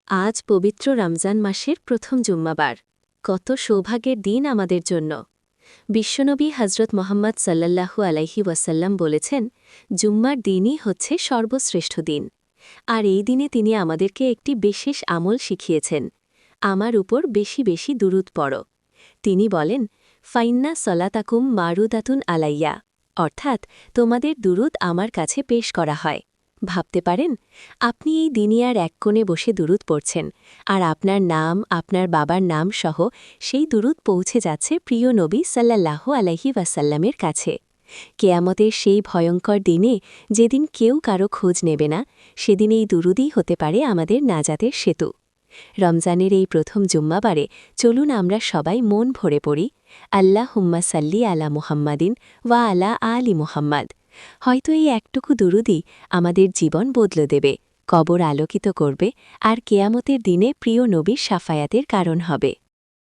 আজ পবিত্র রমজান মাসের প্রথম জুম্মাবার। কত সৌভাগ্যের দিন আমাদের জন্য। বিশ্বনবী হজরত মোহাম্মদ সাল্লাল্লাহু আলাইহি ওয়াসাল্লাম বলেছেন, জুম্মার দিনই হচ্ছে সর্বশ্রেষ্ঠ দিন। আর এই দিনে তিনি আমাদেরকে একটি বিশেষ আমল শিখিয়েছেন, আমার উপর বেশি বেশি দুরূদ পড়ো। তিনি বলেন, ফাইন্না সলাতাকুম মারুদাতুন আলাইয়া, অর্থাৎ তোমাদের দুরূদ আমার কাছে পেশ করা হয়। ভাবতে পারেন, আপনি এই দুনিয়ার এক কোণে বসে দুরূদ পড়ছেন, আর আপনার নাম, আপনার বাবার নাম সহ সেই দুরূদ পৌঁছে যাচ্ছে প্রিয় নবী সাল্লাল্লাহু আলাইহি ওয়াসাল্লামের কাছে। কেয়ামতের সেই ভয়ঙ্কর দিনে, যেদিন কেউ কারো খোঁজ নেবে না, সেদিন এই দুরূদই হতে পারে আমাদের নাজাতের সেতু। রমজানের এই প্রথম জুম্মাবারে চলুন আমরা সবাই মন ভরে পড়ি, আল্লাহুম্মা সাল্লি আলা মুহাম্মাদিন ওয়া আলা আলি মুহাম্মাদ। হয়তো এই একটুকু দুরূদই আমাদের জীবন বদলে দেবে, কবর আলোকিত করবে, আর কেয়ামতের দিনে প্রিয় নবীর শাফায়াতের কারণ হবে।